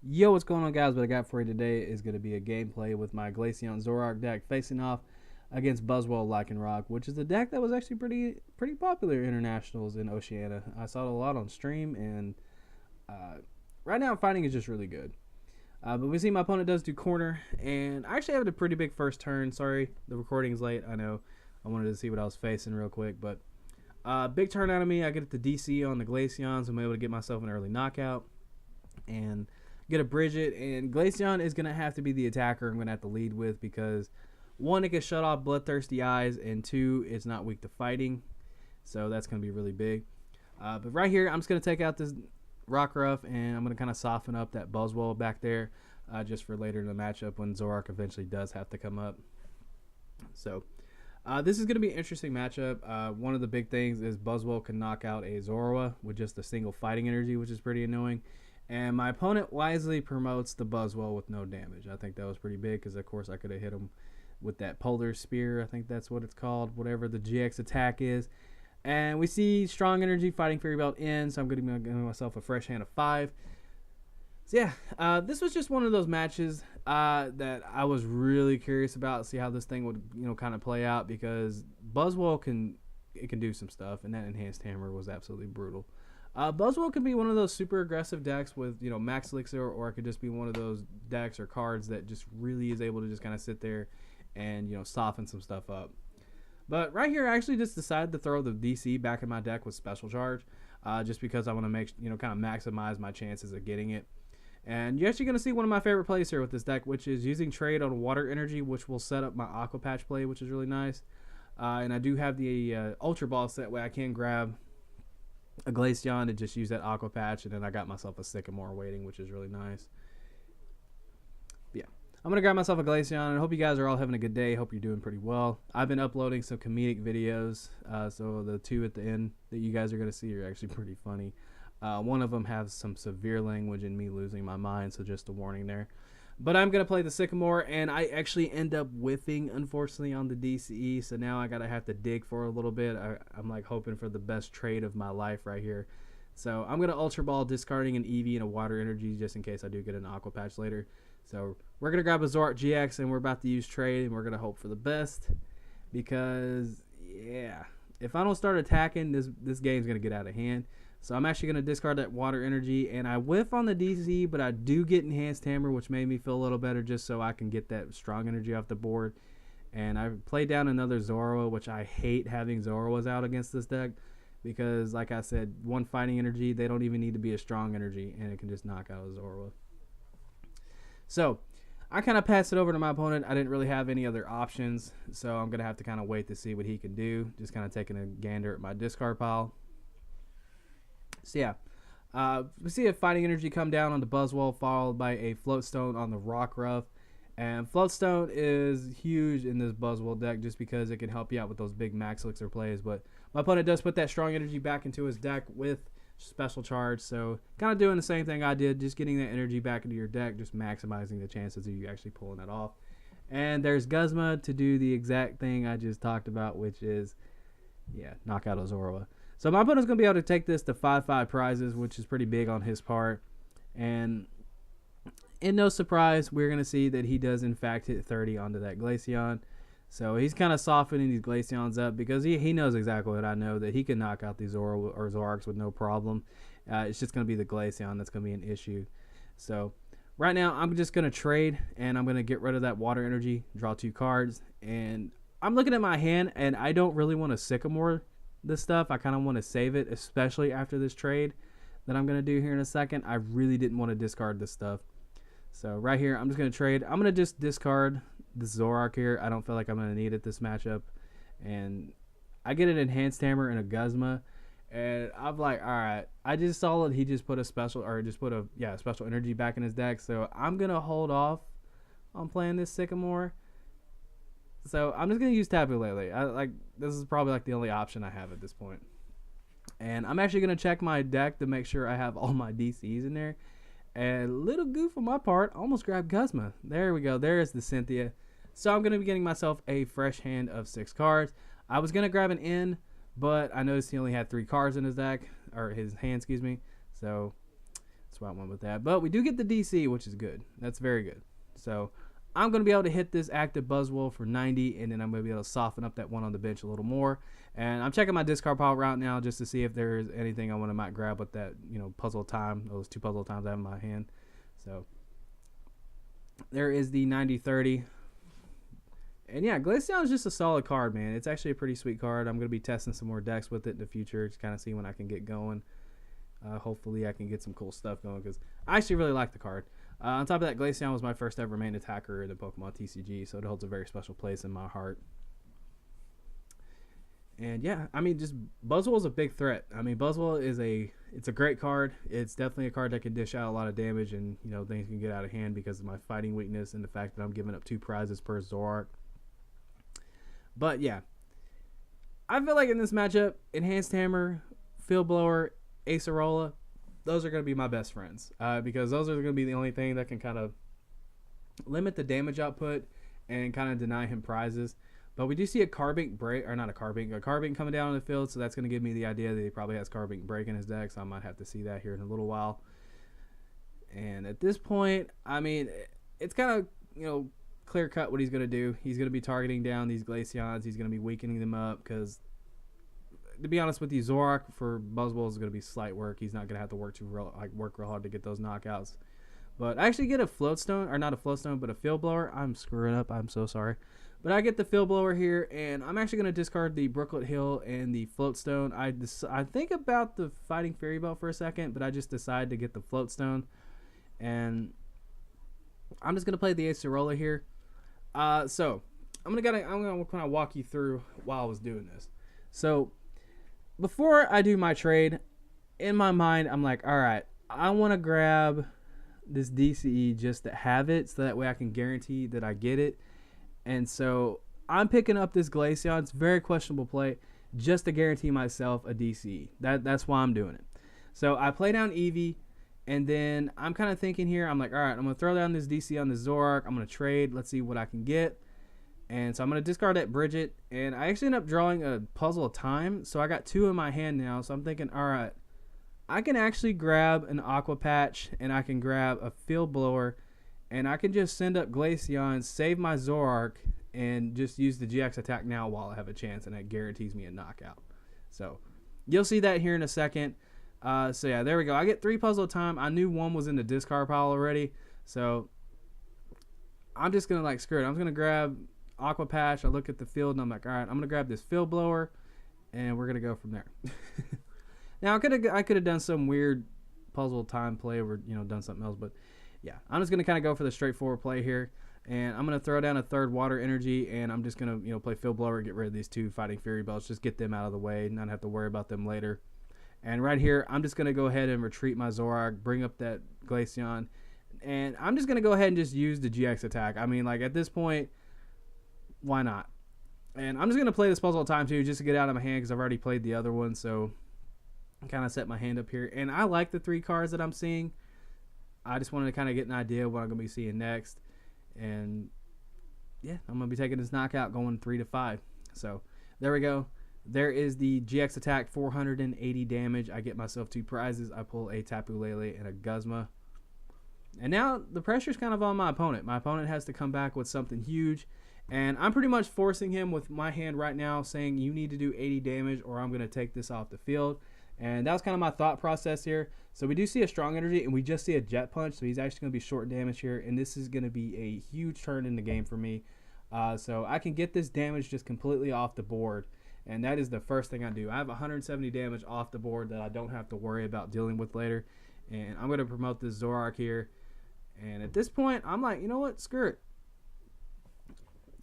Yo, what's going on, guys? What I got for you today is going to be a gameplay with my Glaceon Zoroark deck facing off against Buzzwole Lycanroc, which is a deck that was actually pretty popular in internationals in Oceania. I saw it a lot on stream, and uh, right now I'm finding it's just really good. But we see my opponent does do corner, and I actually have a pretty big first turn. Sorry, the recording is late. I know. I wanted to see what I was facing real quick, but big turn out of me. I get the DC on the Glaceon, so I'm able to get myself an early knockout and get a Bridget. And Glaceon is going to have to be the attacker I'm going to have to lead with because, one, it can shut off Bloodthirsty Eyes, and two, it's not weak to fighting. So that's going to be really big. But right here, I'm just going to take out this Rockruff, and I'm going to kind of soften up that Buzzwole back there just for later in the matchup when Zoroark eventually does have to come up. So this is going to be an interesting matchup. One of the big things is Buzzwole can knock out a Zoroark with just a single fighting energy, which is pretty annoying. And my opponent wisely promotes the Buzzwole with no damage. I think that was pretty big because, of course, I could have hit him with that Polar Spear. I think that's what it's called, whatever the GX attack is. And we see Strong Energy fighting Fairy Belt in, so I'm going to give myself a fresh hand of 5. So yeah, this was just one of those matches that I was really curious about, see how this thing would kind of play out, because Buzzwole can do some stuff, and that Enhanced Hammer was absolutely brutal. Buzzwole could be one of those super aggressive decks with max elixir, or it could just be one of those decks or cards that just really is able to just kind of sit there and soften some stuff up. But right here, I actually just decided to throw the DC back in my deck with Special Charge, just because I want to make kind of maximize my chances of getting it. And you're actually going to see one of my favorite plays here with this deck, which is using Trade on Water Energy, which will set up my Aqua Patch play, which is really nice. And I do have the Ultra Ball set where I can grab a Glaceon and just use that Aqua Patch, and then I got myself a Sycamore waiting, which is really nice. But yeah, I'm going to grab myself a Glaceon, and I hope you guys are all having a good day. Hope you're doing pretty well. I've been uploading some comedic videos, so the two at the end that you guys are going to see are actually pretty funny. One of them has some severe language and me losing my mind, so just a warning there. But I'm going to play the Sycamore, and I actually end up whiffing, unfortunately, on the DCE, so now I got to have to dig for a little bit. I'm like hoping for the best trade of my life right here. So I'm going to Ultra Ball, discarding an Eevee and a Water Energy just in case I do get an Aqua Patch later. So we're going to grab a Zoroark GX, and we're about to use trade, and we're going to hope for the best because, yeah, if I don't start attacking, this game's going to get out of hand. So I'm actually going to discard that Water Energy, and I whiff on the DC, but I do get Enhanced Hammer, which made me feel a little better just so I can get that Strong Energy off the board. And I played down another Zoroark, which I hate having Zoroarks out against this deck because, like I said, one Fighting Energy, they don't even need to be a Strong Energy, and it can just knock out a Zoroark. So I kind of passed it over to my opponent. I didn't really have any other options, so I'm going to have to kind of wait to see what he can do, just kind of taking a gander at my discard pile. So yeah, we see a Fighting Energy come down on the Buzzwole, followed by a Floatstone on the Rockruff. And Floatstone is huge in this Buzzwole deck just because it can help you out with those big max elixir plays. But my opponent does put that Strong Energy back into his deck with Special Charge. So kind of doing the same thing I did, just getting that energy back into your deck, just maximizing the chances of you actually pulling it off. And there's Guzma to do the exact thing I just talked about, which is, yeah, knock out a Zoroark. So my opponent's going to be able to take this to 5-5 prizes, which is pretty big on his part. And in no surprise, we're going to see that he does, in fact, hit 30 onto that Glaceon. So he's kind of softening these Glaceons up because he knows exactly what I know, that he can knock out these Zoroarks with no problem. It's just going to be the Glaceon that's going to be an issue. So right now, I'm just going to trade, and I'm going to get rid of that Water Energy, draw 2 cards. And I'm looking at my hand, and I don't really want to Sycamore this stuff. I kind of want to save it, especially after this trade that I'm going to do here in a second. I really didn't want to discard this stuff. So right here, I'm just going to trade. I'm going to just discard this Zoroark here. I don't feel like I'm going to need it this matchup. And I get an Enhanced Hammer and a Guzma. And I'm like, all right. I just saw that he just put a special energy back in his deck. So I'm going to hold off on playing this Sycamore. So I'm just going to use Tapu Lele. This is probably like the only option I have at this point. And I'm actually going to check my deck to make sure I have all my DCs in there. And little goof on my part, almost grabbed Guzma. There we go. There's the Cynthia. So I'm going to be getting myself a fresh hand of 6 cards. I was going to grab an N, but I noticed he only had 3 cards in his deck, or his hand, excuse me. So That's why I went with that. But we do get the DC, which is good. That's very good. So I'm going to be able to hit this active Buzzwole for 90, and then I'm going to be able to soften up that one on the bench a little more. And I'm checking my discard pile right now just to see if there's anything I want to might grab with that, puzzle time, those 2 puzzle times I have in my hand. So there is the 90-30. And yeah, Glaceon is just a solid card, man. It's actually a pretty sweet card. I'm going to be testing some more decks with it in the future to kind of see when I can get going. Hopefully I can get some cool stuff going because I actually really like the card. On top of that, Glaceon was my first ever main attacker in the Pokemon TCG, so it holds a very special place in my heart. And yeah, I mean, just Buzzwole is a big threat. I mean, Buzzwole is it's a great card. It's definitely a card that can dish out a lot of damage, and things can get out of hand because of my fighting weakness and the fact that I'm giving up 2 prizes per Zoroark. But yeah, I feel like in this matchup, Enhanced Hammer, Field Blower, Acerola, those are going to be my best friends because those are going to be the only thing that can kind of limit the damage output and kind of deny him prizes. But we do see a Carbink break, or not a Carbink coming down on the field, so that's going to give me the idea that he probably has Carbink break in his deck, so I might have to see that here in a little while. And at this point, I mean, it's kind of, clear cut what he's going to do. He's going to be targeting down these Glaceons. He's going to be weakening them up because, to be honest with you, Zoroark for Buzzwole is going to be slight work. He's not going to have to work real hard to get those knockouts. But I actually get a Floatstone, or not a Floatstone, but a Field Blower. I'm screwing up. I'm so sorry. But I get the Field Blower here, and I'm actually going to discard the Brooklet Hill and the Floatstone. I think about the Fighting Fairy Belt for a second, but I just decide to get the Floatstone. And I'm just going to play the Acerola here. So I'm gonna kind of walk you through while I was doing this. So before I do my trade, in my mind I'm like, all right, I want to grab this DCE just to have it, so that way I can guarantee that I get it. And so I'm picking up this Glaceon. It's a very questionable play, just to guarantee myself a DCE. That's why I'm doing it. So I play down Eevee. And then I'm kind of thinking here, I'm like, all right, I'm going to throw down this DC on the Zoroark. I'm going to trade. Let's see what I can get. And so I'm going to discard that Bridget. And I actually end up drawing a Puzzle of Time. So I got 2 in my hand now. So I'm thinking, all right, I can actually grab an Aqua Patch. And I can grab a Field Blower. And I can just send up Glaceon, save my Zoroark, and just use the GX attack now while I have a chance. And that guarantees me a knockout. So you'll see that here in a second. So yeah, there we go. I get 3 puzzle time. I knew 1 was in the discard pile already. So I'm just going to screw it. I'm going to grab Aqua Patch. I look at the field and I'm like, all right, I'm going to grab this Field Blower and we're going to go from there. Now I could have done some weird puzzle time play or, done something else. But yeah, I'm just going to kind of go for the straightforward play here. And I'm going to throw down a 3rd Water Energy and I'm just going to, play Field Blower, get rid of these 2 Fighting Fury Belts, just get them out of the way and not have to worry about them later. And right here, I'm just going to go ahead and retreat my Zoroark, bring up that Glaceon, and I'm just going to go ahead and just use the GX attack. I mean, at this point, why not? And I'm just going to play this Puzzle of Time, too, just to get out of my hand, because I've already played the other one, so I kind of set my hand up here. And I like the 3 cards that I'm seeing. I just wanted to kind of get an idea of what I'm going to be seeing next. And, yeah, I'm going to be taking this knockout going 3-5. So, there we go. There is the GX attack, 480 damage. I get myself 2 prizes. I pull a Tapu Lele and a Guzma. And now the pressure's kind of on my opponent. My opponent has to come back with something huge. And I'm pretty much forcing him with my hand right now, saying you need to do 80 damage or I'm going to take this off the field. And that was kind of my thought process here. So we do see a strong energy and we just see a Jet Punch. So he's actually going to be short damage here. And this is going to be a huge turn in the game for me. So I can get this damage just completely off the board. And that is the first thing I do. I have 170 damage off the board that I don't have to worry about dealing with later. And I'm going to promote this Zoroark here. And at this point, I'm like, you know what? Screw it.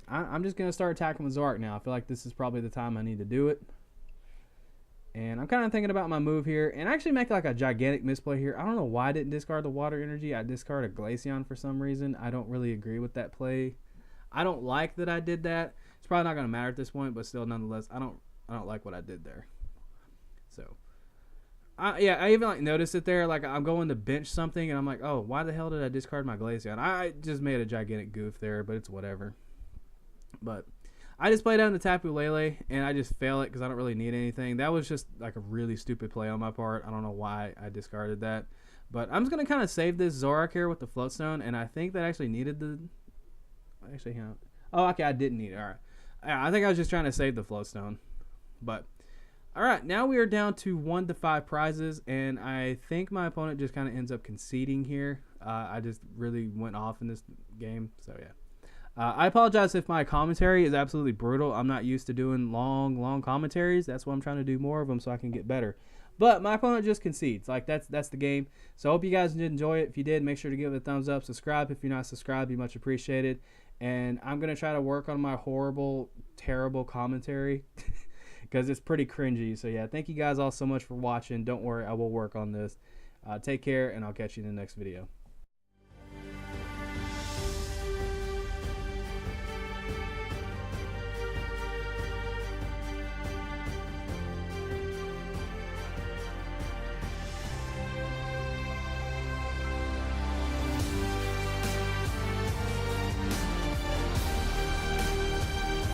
I'm just going to start attacking with Zoroark now. I feel like this is probably the time I need to do it. And I'm kind of thinking about my move here. And I actually make a gigantic misplay here. I don't know why I didn't discard the Water Energy. I discarded Glaceon for some reason. I don't really agree with that play. I don't like that I did that. It's probably not going to matter at this point, but still, nonetheless, I don't like what I did there. So, yeah, I even noticed it there. I'm going to bench something, and I'm like, oh, why the hell did I discard my Glaceon? I just made a gigantic goof there, but it's whatever. But I just play down the Tapu Lele, and I just fail it because I don't really need anything. That was just a really stupid play on my part. I don't know why I discarded that. But I'm just going to kind of save this Zoroark here with the Float Stone, and I think that actually needed the... Actually, yeah. Oh, okay, I didn't need it. All right. I think I was just trying to save the Float Stone. But, all right, now we are down to 1 to 5 prizes, and I think my opponent just kind of ends up conceding here. I just really went off in this game, so yeah. I apologize if my commentary is absolutely brutal. I'm not used to doing long commentaries. That's why I'm trying to do more of them so I can get better. But my opponent just concedes. Like, that's the game. So I hope you guys did enjoy it. If you did, make sure to give it a thumbs up. Subscribe if you're not subscribed. Be much appreciated. And I'm going to try to work on my horrible, terrible commentary because it's pretty cringy. So, yeah, thank you guys all so much for watching. Don't worry, I will work on this. Take care, and I'll catch you in the next video.